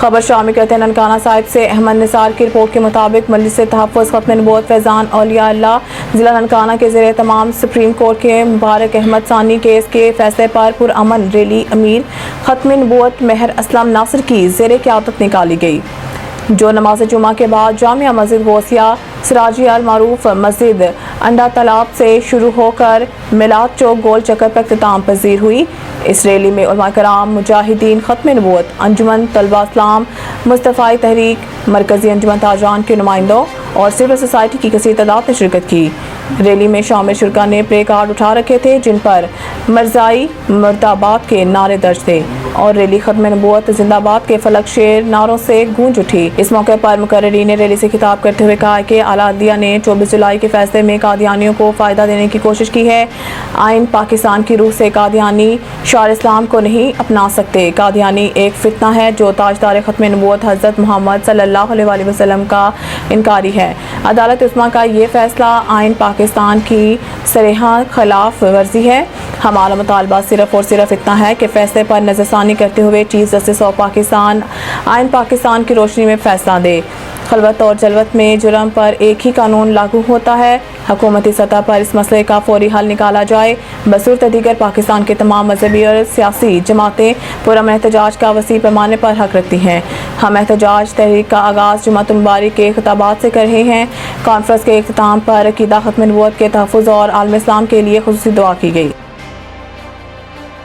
खबर शामिल करते हैं ननकाना साहिब से अहमद निसार की रिपोर्ट के मुताबिक मजलिस तहफ़्फ़ुज़ ख़त्म नबूवत फैज़ान औलिया अल्लाह ज़िला ननकाना के ज़ेरे तमाम सुप्रीम कोर्ट के मुबारक अहमद सानी केस के फैसले पर पुरअमन रैली अमीर ख़त्म नबूवत मेहर असलम नासिर की ज़ेरे क़यादत निकाली गई, जो नमाज जुमा के बाद जामिया मस्जिद गौसिया सिराजी अल मारूफ मस्जिद अंडा तालाब से शुरू होकर मिलाद चौक गोल चक्कर पर इख्तिताम पजीर हुई। इस रैली में उलमा कराम, मुजाहिदीन, ख़त्म नबूवत, अंजुमन तलबा इस्लाम, मुस्तफ़ाई तहरीक, मरकज़ी अंजुमन ताजरान के नुमाइंदों और सिविल सोसाइटी की कसीर तादाद ने शिरकत की। रैली में शामिल शुरका ने प्ले कार्ड उठा रखे थे जिन पर मरज़ाई मुर्दाबाद के नारे दर्ज थे और रैली ख़त्म नबूवत जिंदाबाद के फलक शेर नारों से गूंज उठी। इस मौके पर मुकर्ररीन ने रैली से खिताब करते हुए कहा कि आला अदलिया ने 24 जुलाई के फैसले में कादियानियों को फ़ायदा देने की कोशिश की है। आइन पाकिस्तान की रूह से कादियानी शार इस्लाम को नहीं अपना सकते। कादियानी एक फितना है जो ताजदार ख़त्म नबूवत हज़रत मोहम्मद सल्लल्लाहु अलैहि वसल्लम का इनकारी है। अदालत उस्मा का ये फैसला आइन पाकिस्तान की सरेहा खिलाफ वर्जी है। हमारा मुतालबा सिर्फ और सिर्फ इतना है कि फैसले पर नज़रसानी करते हुए चीफ जस्टिस ऑफ पाकिस्तान आइन पाकिस्तान की रोशनी में फैसला दे। खलवत और जलवत में जुर्म पर एक ही कानून लागू होता है। हुकूमती सतह पर इस मसले का फौरी हल निकाला जाए। बसूरत दीगर पाकिस्तान के तमाम मजहबी और सियासी जमातें पुरअमन एहतजाज का वसी पैमाने पर हक रखती हैं। हम एहतजाज तहरीक का आगाज़ जुम्मतुल मुबारक के खिताबात से कर रहे हैं। कॉन्फ्रेंस के इख्तिताम पर अकीदा ख़त्म नबूवत के तहफ़्फ़ुज़ और आलम इस्लाम के लिए खुसूसी दुआ की गई।